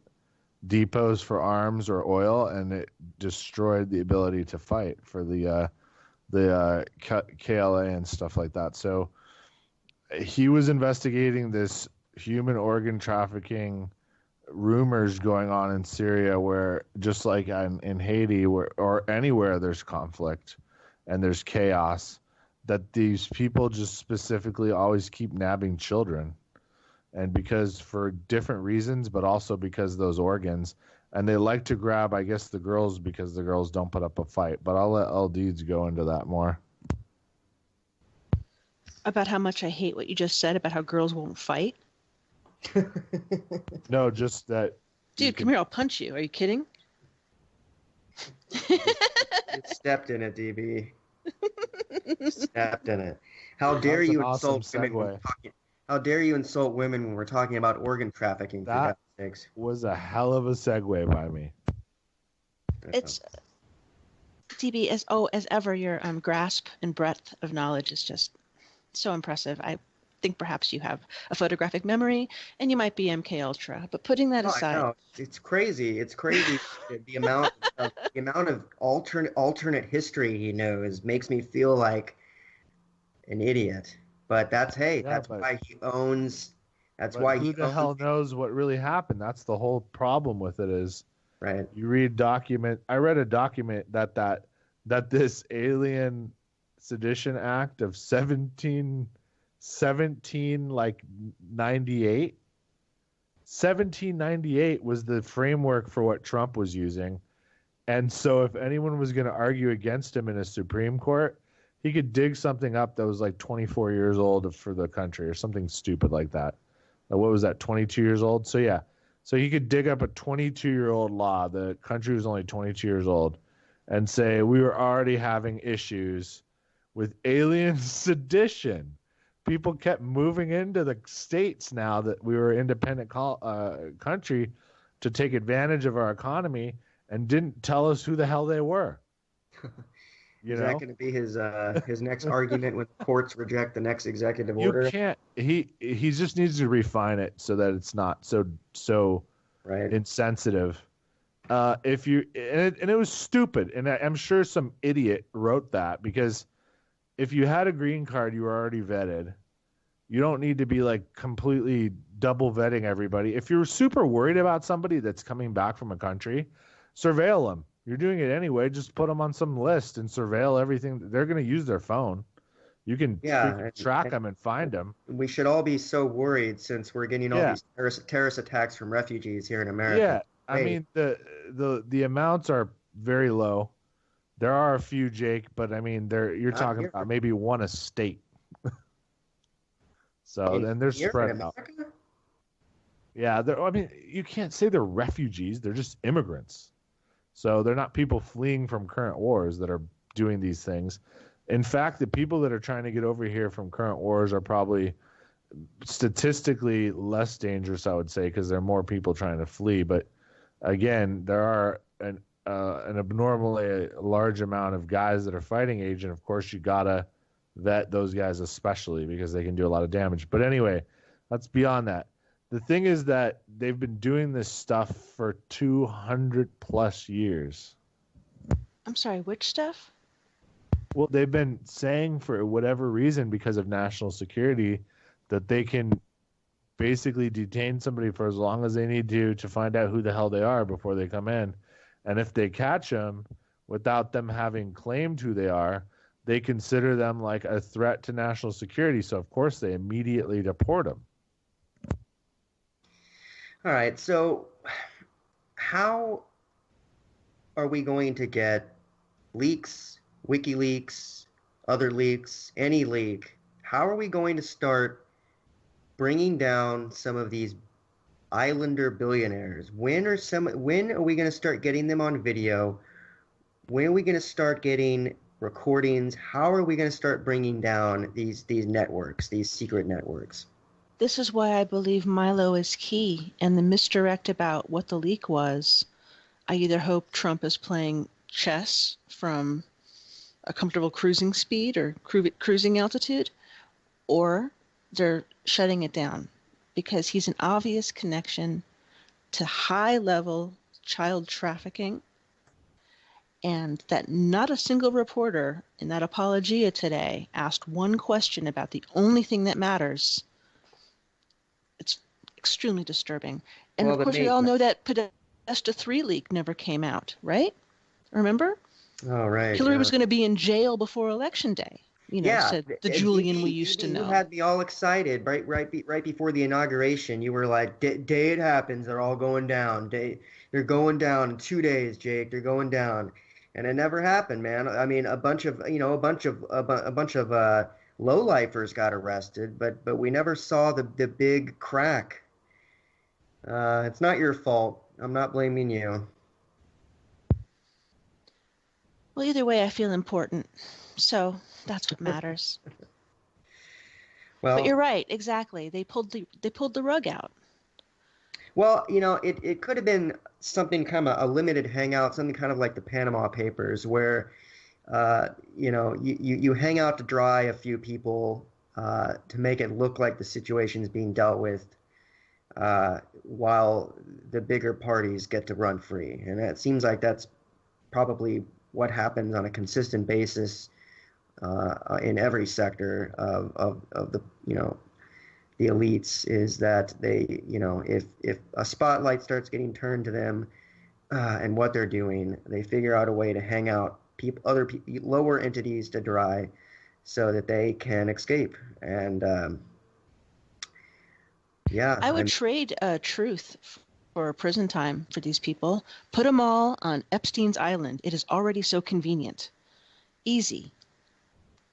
B: depots for arms or oil, and it destroyed the ability to fight for the KLA and stuff like that. So he was investigating this human organ trafficking rumors going on in Syria, where just like in Haiti, or anywhere there's conflict and there's chaos, that these people just specifically always keep nabbing children. And because for different reasons, but also because of those organs. And they like to grab, I guess, the girls because the girls don't put up a fight. But I'll let LDs go into that more.
C: About how much I hate what you just said about how girls won't fight?
B: No, just that.
C: Dude, come here, I'll punch you. Are you kidding?
A: You stepped in it, DB. Stepped in it. How dare you insult women? How dare you insult women when we're talking about organ trafficking?
B: That was a hell of a segue by me.
C: It's DB, as ever, your grasp and breadth of knowledge is just so impressive. I think perhaps you have a photographic memory and you might be MK Ultra, but putting that aside,
A: no, it's crazy. It's crazy. the amount of alternate history he knows makes me feel like an idiot. But that's why he owns. That's why
B: who the hell knows what really happened? That's the whole problem with it. Is
A: right.
B: You read document. I read a document that this alien sedition act of 1798 was the framework for what Trump was using. And so if anyone was going to argue against him in a Supreme Court, he could dig something up that was like 24 years old for the country or something stupid like that. What was that, 22 years old? So yeah. So he could dig up a 22-year-old law. The country was only 22 years old, and say we were already having issues with alien sedition. People kept moving into the states now that we were an independent country to take advantage of our economy, and didn't tell us who the hell they were.
A: Is that going to be his next argument when the courts reject the next executive order?
B: You can't. He just needs to refine it so that it's not so
A: right.
B: insensitive. It was stupid, and I'm sure some idiot wrote that, because if you had a green card, you were already vetted. You don't need to be like completely double vetting everybody. If you're super worried about somebody that's coming back from a country, surveil them. You're doing it anyway. Just put them on some list and surveil everything. They're going to use their phone. You can
A: Yeah,
B: track them and find them.
A: we should all be so worried since we're getting all
B: Yeah.
A: these terrorist attacks from refugees here in America.
B: Yeah. I mean, the amounts are very low. There are a few, Jake, but I mean, you're
A: Not
B: talking
A: here.
B: about maybe one a state. So then they're
A: Here
B: spread
A: in
B: out.
A: America?
B: Yeah, I mean, you can't say they're refugees. They're just immigrants. So they're not people fleeing from current wars that are doing these things. In fact, the people that are trying to get over here from current wars are probably statistically less dangerous, I would say, because there are more people trying to flee. But again, there are an abnormally large amount of guys that are fighting age, and of course, you gotta vet those guys especially because they can do a lot of damage. But anyway, that's beyond that. The thing is that they've been doing this stuff for 200 plus years.
C: I'm sorry, which stuff?
B: Well, they've been saying for whatever reason, because of national security, that they can basically detain somebody for as long as they need to find out who the hell they are before they come in. And if they catch them without them having claimed who they are, they consider them like a threat to national security. So, of course, they immediately deport them.
A: All right, so how are we going to get leaks, WikiLeaks, other leaks, any leak? How are we going to start bringing down some of these islander billionaires? When are we going to start getting them on video? When are we going to start getting recordings? How are we going to start bringing down these networks, these secret networks?
C: This is why I believe Milo is key, and the misdirect about what the leak was. I either hope Trump is playing chess from a comfortable cruising speed or cruising altitude, or they're shutting it down because he's an obvious connection to high-level child trafficking, and that not a single reporter in that apologia today asked one question about the only thing that matters. It's extremely disturbing. And
A: Well,
C: of course, we all know that Podesta 3 leak never came out, right? Remember?
A: Oh, right.
C: Hillary
A: yeah.
C: was going to be in jail before Election Day. Said the Julian we used to know.
A: You had me all excited right before the inauguration. You were like, "Day it happens, they're all going down. They're going down in 2 days, Jake. They're going down," and it never happened, man. I mean, a bunch of low-lifers got arrested, but we never saw the big crack. It's not your fault. I'm not blaming you.
C: Well, either way, I feel important, so that's what matters.
A: Well,
C: but you're right, exactly. They pulled the rug out.
A: Well, it could have been something kind of a limited hangout, something kind of like the Panama Papers, where you hang out to dry a few people to make it look like the situation is being dealt with, while the bigger parties get to run free. And it seems like that's probably what happens on a consistent basis in every sector of the the elites, is that they, if a spotlight starts getting turned to them and what they're doing, they figure out a way to hang out lower entities to dry so that they can escape. And
C: I would trade truth for prison time for these people. Put them all on Epstein's Island. It is already so convenient. Easy.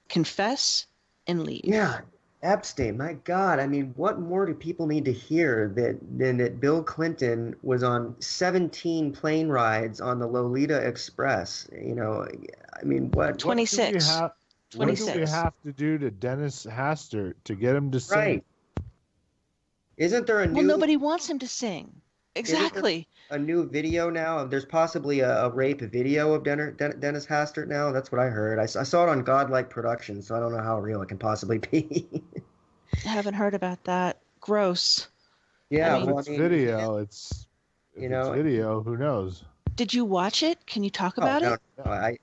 C: Confess and leave.
A: Yeah. Epstein, my God. I mean, what more do people need to hear than that Bill Clinton was on 17 plane rides on the Lolita Express? I mean, what?
C: 26.
B: What do we have to do to Dennis Hastert to get him to sing?
A: Right. Isn't there a new...
C: Well, nobody wants him to sing. Exactly.
A: A new video now? There's possibly a rape video of Dennis Hastert now. That's what I heard. I saw it on Godlike Productions, so I don't know how real it can possibly be.
C: I haven't heard about that. Gross.
A: Yeah,
B: it's video. It's video. Who knows?
C: Did you watch it? Can you talk about it?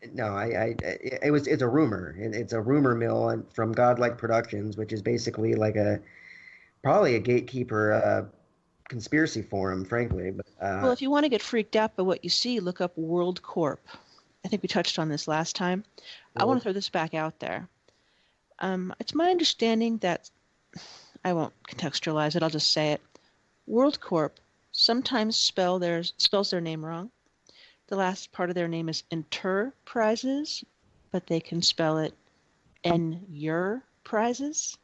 A: It's a rumor. It's a rumor mill from Godlike Productions, which is basically like probably a gatekeeper conspiracy forum, frankly. But
C: well, if you want to get freaked out by what you see, look up World Corp. I think we touched on this last time. I want to throw this back out there. It's my understanding that I won't contextualize it. I'll just say it. WorldCorp sometimes spells their name wrong. The last part of their name is Enterprises, but they can spell it Your Prizes.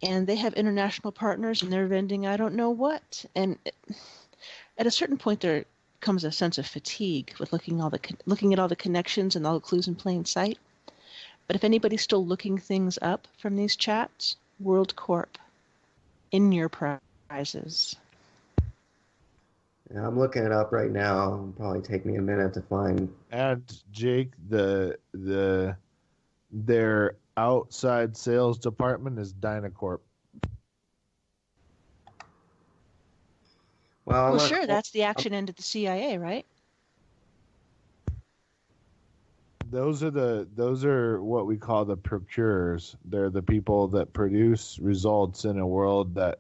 C: And they have international partners, and they're vending I don't know what. And at a certain point, there comes a sense of fatigue with looking at all the connections and all the clues in plain sight. But if anybody's still looking things up from these chats, WorldCorp, Enterprises.
A: Yeah, I'm looking it up right now. It'll probably take me a minute to find.
B: And Jake, their outside sales department is Dynacorp.
C: Well, sure, that's the action end at the CIA, right?
B: Those are what we call the procurers. They're the people that produce results in a world that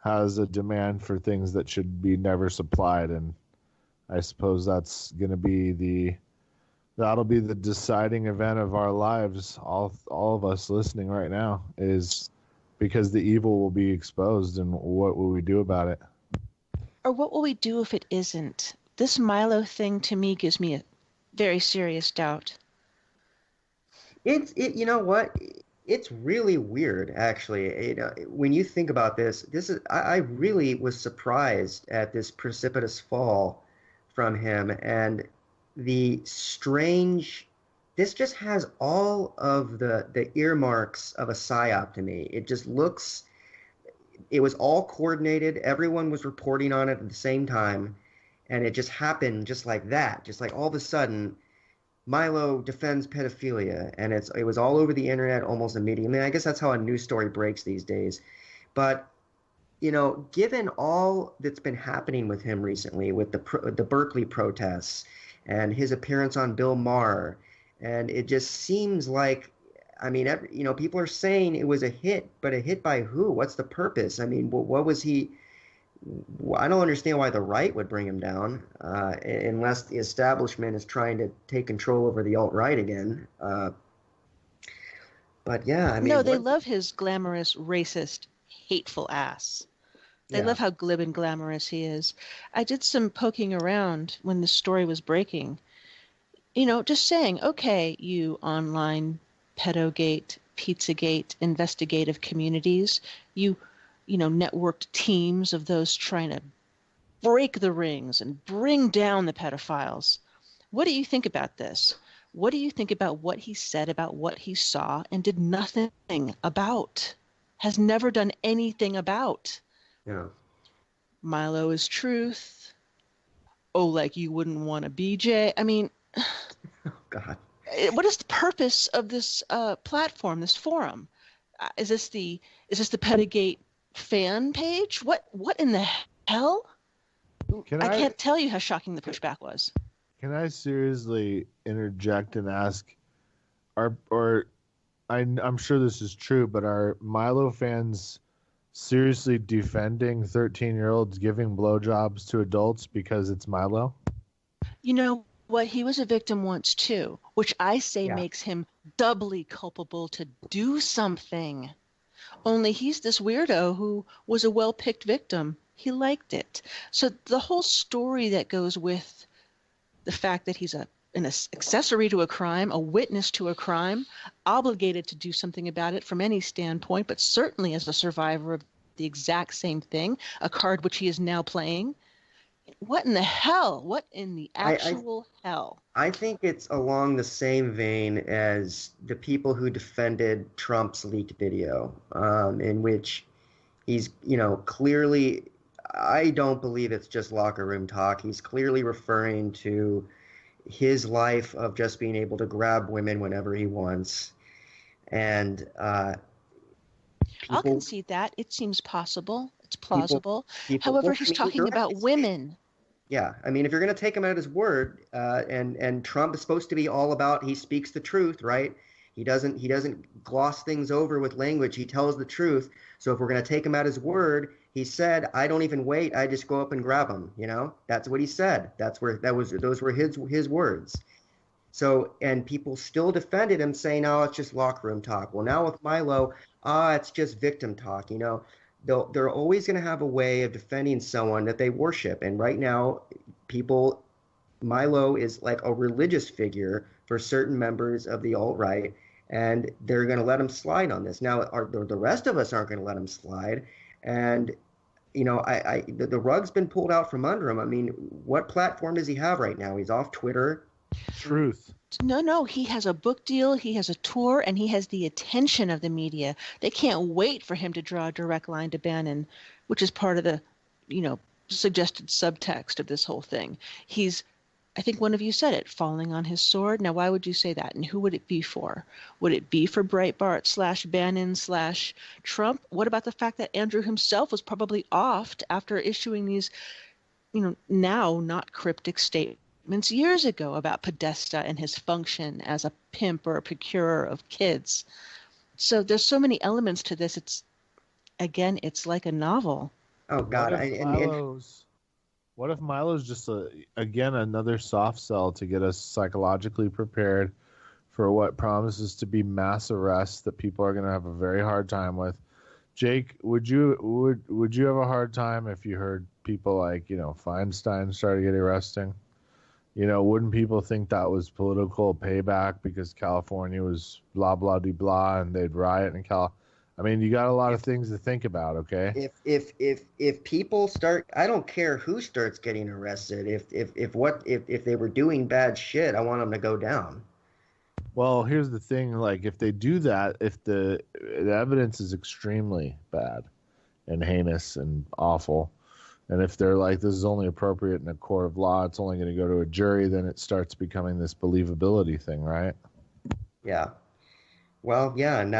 B: has a demand for things that should be never supplied, and I suppose that's going to be that'll be the deciding event of our lives. All of us listening right now is because the evil will be exposed, and what will we do about it?
C: Or what will we do if it isn't? This Milo thing to me gives me a very serious doubt.
A: You know what? It's really weird, actually. When you think about this I really was surprised at this precipitous fall from him, and the strange. This just has all of the earmarks of a psyop to me. It just looks. It was all coordinated. Everyone was reporting on it at the same time, and it just happened just like that. Just like all of a sudden, Milo defends pedophilia, and it was all over the internet almost immediately. I mean, I guess that's how a news story breaks these days. But given all that's been happening with him recently, with the Berkeley protests and his appearance on Bill Maher, and it just seems like, I mean, people are saying it was a hit, but a hit by who? What's the purpose? I mean, what was he? I don't understand why the right would bring him down, unless the establishment is trying to take control over the alt-right again. But yeah, I mean,
C: no, they love his glamorous, racist, hateful ass. They love how glib and glamorous he is. I did some poking around when the story was breaking. Just saying, okay, you online pedogate, Pizzagate investigative communities, you networked teams of those trying to break the rings and bring down the pedophiles. What do you think about this? What do you think about what he said about what he saw and did nothing about? Has never done anything about?
A: Yeah.
C: Milo is truth. Oh, like you wouldn't want a BJ. I mean,
A: oh God.
C: What is the purpose of this platform, this forum? Is this the Pedogate fan page? What in the hell? I can't tell you how shocking the pushback was.
B: Can I seriously interject and ask, I'm sure this is true, but are Milo fans seriously defending 13-year-olds giving blowjobs to adults because it's Milo?
C: You know what? He was a victim once too, which I say makes him doubly culpable to do something. Only he's this weirdo who was a well-picked victim. He liked it. So the whole story that goes with the fact that he's an accessory to a crime, a witness to a crime, obligated to do something about it from any standpoint, but certainly as a survivor of the exact same thing, a card which he is now playing. What in the hell? What in the actual hell?
A: I think it's along the same vein as the people who defended Trump's leaked video, in which he's, clearly, I don't believe it's just locker room talk. He's clearly referring to his life of just being able to grab women whenever he wants. And
C: I'll concede that. It seems possible. It's plausible. However, he's talking about women.
A: Yeah, I mean, if you're going to take him at his word, and Trump is supposed to be all about he speaks the truth, right? He doesn't gloss things over with language. He tells the truth. So if we're going to take him at his word, he said, "I don't even wait. I just go up and grab him." That's what he said. Those were his words. So, and people still defended him, saying, "Oh, it's just locker room talk." Well, now with Milo, it's just victim talk. You know, they're always going to have a way of defending someone that they worship. And right now, people, Milo is like a religious figure for certain members of the alt-right, and they're going to let him slide on this. Now, the rest of us aren't going to let him slide. And you know, the rug's been pulled out from under him. I mean, what platform does he have right now? He's off Twitter.
B: Truth.
C: No, he has a book deal, he has a tour, and he has the attention of the media. They can't wait for him to draw a direct line to Bannon, which is part of the, suggested subtext of this whole thing. He's, I think one of you said it, falling on his sword. Now, why would you say that? And who would it be for? Would it be for Breitbart / Bannon / Trump? What about the fact that Andrew himself was probably offed after issuing these, now not cryptic statements years ago about Podesta and his function as a pimp or a procurer of kids? So there's so many elements to this. It's like a novel.
A: Oh God!
B: What if Milo's just another soft sell to get us psychologically prepared for what promises to be mass arrests that people are going to have a very hard time with? Jake, would you have a hard time if you heard people like Feinstein started getting arresting? Wouldn't people think that was political payback because California was blah, blah, de blah, and they'd riot in Cal? I mean, you got a lot of things to think about, okay?
A: If people start, I don't care who starts getting arrested. If they were doing bad shit, I want them to go down.
B: Well, here's the thing, like if they do that, if the evidence is extremely bad and heinous and awful, and if they're like, this is only appropriate in a court of law, it's only going to go to a jury, then it starts becoming this believability thing, right?
A: Yeah. Well, yeah, and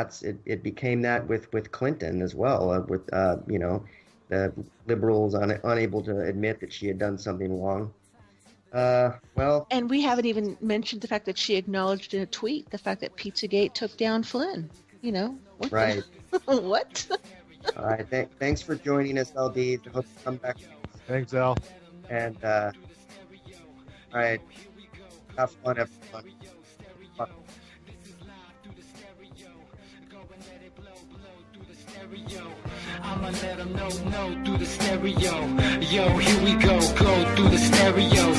A: it became that with Clinton as well, with the liberals unable to admit that she had done something wrong.
C: And we haven't even mentioned the fact that she acknowledged in a tweet the fact that Pizzagate took down Flynn. What
A: right?
C: What?
A: All right. Thanks for joining us, LD. Hope you come back.
B: Thanks, Al.
A: And all right, have fun, everyone. I'ma let them know through the stereo. Yo, here we go through the stereo.